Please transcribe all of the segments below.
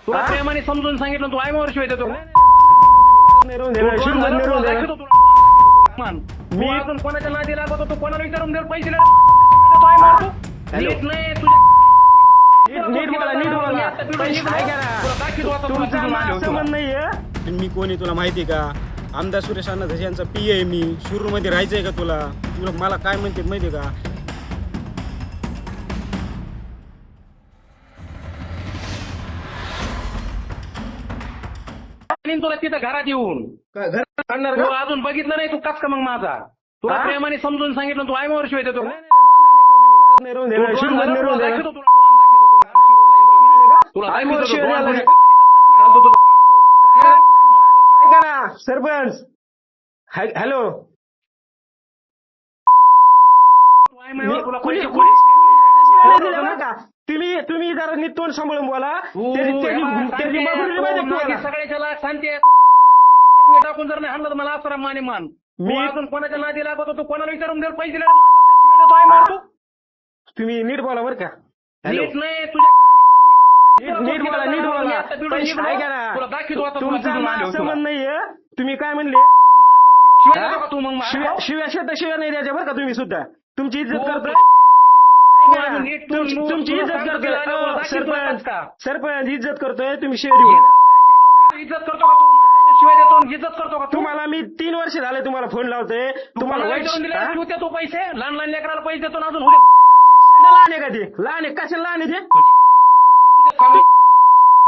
तुला प्रेमाने समजून सांगितलं तू आय वर्ष देतो मी अजून कोणाच्या नादी लागतो तू कोणाला विचारून दे पैसे नीट नाही नीट बोला पैसे काय करा तुमचं माझं म्हणणं नाहीये. मी कोणी तुला माहिती का? आमदार सुरेश अण्णा धसे यांचा पी आहे मी. शिरूरमध्ये राहायचंय का तुला? तुला मला काय म्हणते माहिती का? तुला तिथं घरात येऊन घर आणणार तू का? अजून बघितलं नाही तू कस का मग माझा तुला हा? प्रेमाने समजून सांगितलं तू आय वर्ष देतो घरात नाही राहून देणार, शिरूरमध्ये नाही राहून देणार. तुला आय वर्ष दाखवतो द्यायला तुला. ऐका ना सरपंच. हॅलो तुला कुणी- पैसे शिव्या दिल्या बरं का? तुम्ही जरा नीट तोंड सांभाळून बोला. त्याची मागणी माहिती तुम्हाला. सगळ्याच्या शांती टाकून जर नाही हाणलं तर मला असं माने मान मी अजून कोणाच्या नादी लागतो तू कोणाला विचारून दे पैसे तुम्ही नीट बोला बरं का? हॅलो नीट नाही तुझ्या नीट बोला पैसे काय करा तुला दाखवतो आता तुमचं माझं म्हणणं नाहीये. तुम्ही काय म्हणले? शिवाय देतो का तू मग मला? शिव्या शिव्या नाही द्यायच्या बरं का तुम्ही सुद्धा. तुमची इज्जत करतोय. नीट तू- तुमची इज्जत करतोय. सरपंच का सरपंच इज्जत करतोय. तुम्ही शिव्या देऊ नका. इज्जत करतो का तू शिवाय देतो आणि इज्जत करतो का तू तुम्हाला मी 3 वर्ष झाले तुम्हाला फोन लावतोय. तुम्हाला वाईट विचारून दिले हा? तू त्या तू पैसे लहान लहान लेकराला पैसे देतो ना अजून उद्या लहान आहे का ते? लहान आहे कशाला लहान आहे ते?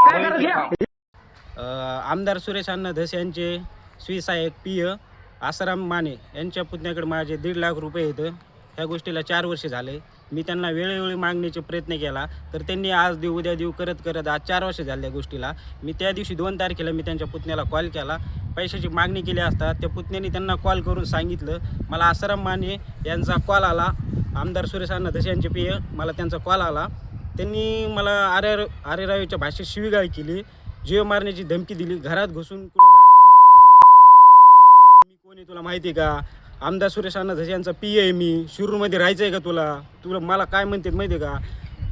काय करायचं घ्या. आमदार सुरेश अण्णा धस यांचे श्रीसहाय्यक पीय आसाराम माने यांच्या पुतण्याकडे माझे 1.5 लाख रुपये येतं. ह्या गोष्टीला 4 वर्ष झाले. मी त्यांना वेळोवेळी मागण्याचा प्रयत्न केला तर त्यांनी आज देऊ उद्या देऊ करत करत आज 4 वर्ष झाले त्या गोष्टीला. मी त्या दिवशी 2 तारखेला मी त्यांच्या पुतण्याला कॉल केला. पैशाची मागणी केली असता त्या पुतण्याने त्यांना कॉल करून सांगितलं. मला आसाराम माने यांचा कॉल आला. आमदार सुरेश अण्णा धसे यांचे पीय मला त्यांचा कॉल आला. त्यांनी मला आरेरावीच्या भाषेत शिवीगाळ केली. जीव मारण्याची धमकी दिली. घरात घुसून कुठं मी कोणी तुला माहिती का? आमदार सुरेश अण्णा धसे यांचा पी आहे मी. शिरूरमध्ये राहायचंय का तुला मला काय म्हणते माहिती का?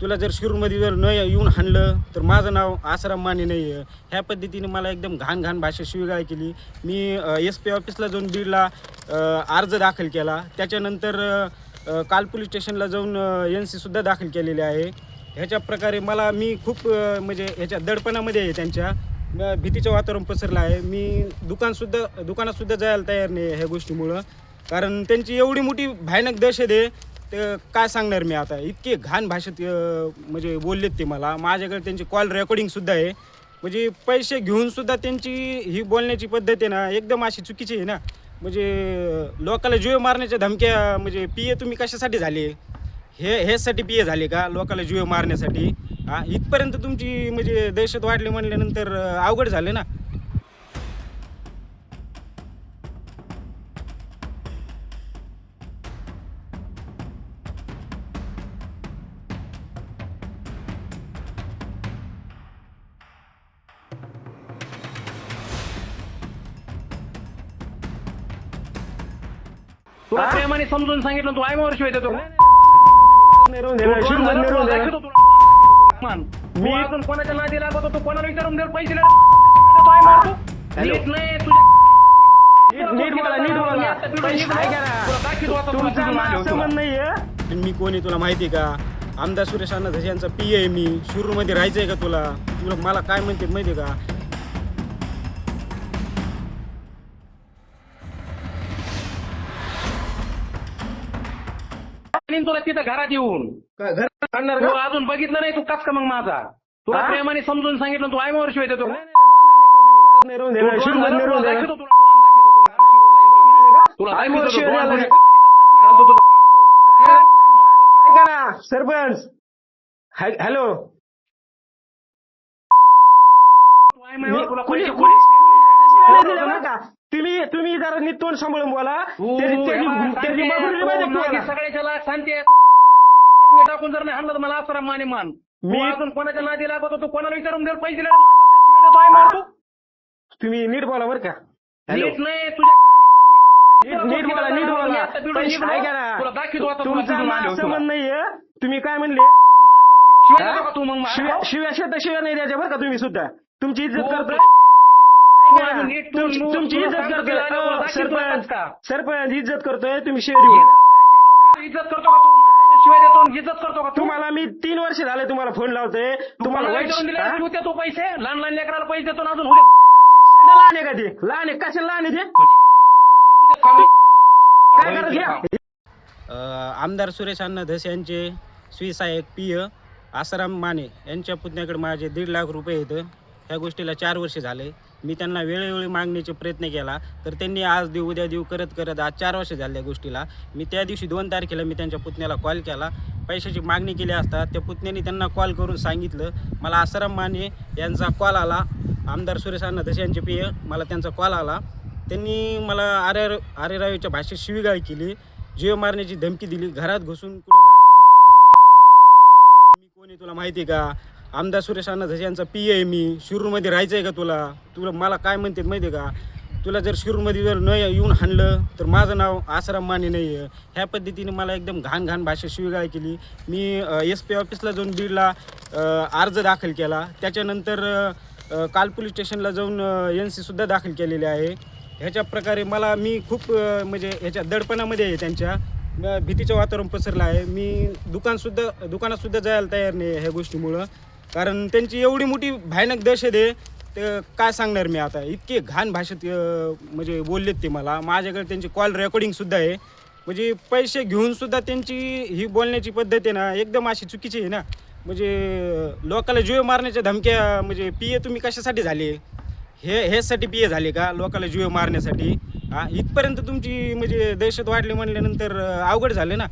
तुला जर शिरूरमध्ये जर न येऊन हाणलं तर माझं नाव आसाराम माने नाही आहे. ह्या पद्धतीने मला एकदम घाण भाषेत शिवीगाळ केली. मी SP ऑफिसला जाऊन बीडला अर्ज दाखल केला. त्याच्यानंतर काल पोलीस स्टेशनला जाऊन NC सुद्धा दाखल केलेली आहे. ह्याच्या प्रकारे मी खूप म्हणजे ह्याच्या दडपणामध्ये आहे. त्यांच्या भीतीचं वातावरण पसरलं आहे. मी दुकानात सुद्धा जायला तयार नाही ह्या गोष्टीमुळं. कारण त्यांची एवढी मोठी भयानक दहशत आहे तर काय सांगणार मी आता. इतके घाण भाषेत म्हणजे बोललेत ते मला. माझ्याकडे त्यांची कॉल रेकॉर्डिंगसुद्धा आहे. म्हणजे पैसे घेऊनसुद्धा त्यांची ही बोलण्याची पद्धत आहे ना एकदम अशी चुकीची आहे ना. म्हणजे लोकाला जीव मारण्याच्या धमक्या म्हणजे पीए तुम्ही कशासाठी झाले? हेसाठी पीए झाले का? लोकाला जीव मारण्यासाठी? इथपर्यंत तुमची म्हणजे दहशत वाढली म्हणल्यानंतर अवघड झाले ना. तुला प्रेमाने समजून सांगितलं तू आय वर्ष देतो नाही राहून देणार, शिरूरमध्ये नाही राहून देणार. मी अजून कोणाच्या नादी लागतो तू कोणाला विचारून दे पैसे नीट नाही नीट बोला पैसे काय करा तुमचं माझं म्हणणं नाहीये. मी कोणी तुला माहिती का? आमदार सुरेश अण्णा धसे यांचा पी आहे मी. शिरूरमध्ये राहायचंय का तुला मला काय म्हणते माहिती का? तुला तिथं घरात येऊन घर आणणार तू का? अजून बघितलं नाही तू कस का मग माझा तुला हा? प्रेमाने समजून सांगितलं तू आय वर्ष देतो घरात नाही राहून देणार, शिरूरमध्ये नाही राहून देणार. तुला आय वर्ष दाखवतो द्यायला तुला. ऐका ना सरपंच. हॅलो तुला कुणी- पैसे शिव्या दिल्या बरं का? तुम्ही जरा नीट तोंड सांभाळून बोला. त्याची मागणी माहिती तुम्हाला. सगळ्याच्या शांती टाकून जर नाही हाणलं तर मला असं माने मान मी अजून कोणाच्या नादी लागतो तू कोणाला विचारून दे पैसे तुम्ही नीट बोला बरं का? हॅलो नीट नाही तुझ्या नीट बोला पैसे काय करा तुला दाखवतो आता तुमचं तुला माझं तुला. म्हणणं नाहीये. तुम्ही काय म्हणले? शिवाय देतो का तू मग मला? शिव्या शिव्या नाही द्यायच्या बरं का तुम्ही सुद्धा. तुमची इज्जत हो, करतोय. तू नीट तू- तू- तुमची तुला इज्जत सांगतो करतोय. तिला आल्यावर दाखवीन तुला सरपंच का? सरपंच इज्जत करतोय, तुम्ही शिव्या देऊ नका. इज्जत करतो का तू? शिवाय देतो आणि इज्जत करतो का तू? तुम्हाला मी 3 वर्ष झाले तुम्हाला फोन लावतोय. तुम्हाला कोणाला वाईट विचारून दिले? हा? तू देतो पैसे लहान लहान लेकराला पैसे देतो ना अजून उद्या लहान आहे का ते? लहान आहे कशाला लहान आहे ते? काय करायचं घ्या. आमदार सुरेश अण्णा धस यांचे श्री सहाय्यक पिय आसाराम माने यांच्या पुतण्याकडे माझे 1.5 लाख रुपये येतं. ह्या गोष्टीला 4 वर्ष झाले. मी त्यांना वेळोवेळी मागण्याचा प्रयत्न केला तर त्यांनी आज देऊ उद्या देऊ करत करत आज 4 वर्ष झाले त्या गोष्टीला. मी त्या दिवशी 2 तारखेला मी त्यांच्या पुतण्याला कॉल केला, पैशाची मागणी केली असता त्या पुतण्याने त्यांना कॉल करून सांगितलं मला आसाराम माने यांचा कॉल आला, आमदार सुरेश अण्णा धस यांचे पिय मला त्यांचा कॉल आला. त्यांनी मला आरेरावीच्या भाषेत शिवीगाळ केली, जीव मारण्याची धमकी दिली, घरात घुसून कुठं मी कोण आहे तुला माहिती आहे का, आमदार सुरेश अण्णा धस यांचा पी आहे मी, शिरूरमध्ये राहायचं आहे का तुला मला काय म्हणतात माहिती आहे का, तुला जर शिरूरमध्ये जर न येऊन हाणलं तर माझं नाव आसाराम माने नाही आहे. ह्या पद्धतीने मला एकदम घाण भाषेत शिवीगाळ केली. मी SP ऑफिसला जाऊन बीडला अर्ज दाखल केला. त्याच्यानंतर काल पोलीस स्टेशनला जाऊन NC सुद्धा दाखल केलेले आहे. ह्याच्या प्रकारे मी खूप म्हणजे ह्याच्या दडपणामध्ये आहे, त्यांच्या भीतीचं वातावरण पसरलं आहे. मी दुकानातसुद्धा जायला तयार नाही ह्या गोष्टीमुळं, कारण त्यांची एवढी मोठी भयानक दहशत आहे तर काय सांगणार मी आता. इतके घाण भाषेत म्हणजे बोललेत ते मला. माझ्याकडे त्यांची कॉल रेकॉर्डिंगसुद्धा आहे. म्हणजे पैसे घेऊनसुद्धा त्यांची ही बोलण्याची पद्धत आहे ना एकदम अशी चुकीची आहे ना. म्हणजे लोकाला जीव मारण्याच्या धमक्या, म्हणजे पिये तुम्ही कशासाठी झाले, ह्यासाठी पिये झाले का लोकाला जीव मारण्यासाठी? इथपर्यंत तुमची म्हणजे दहशत वाढली म्हणल्यानंतर अवघड झाले ना.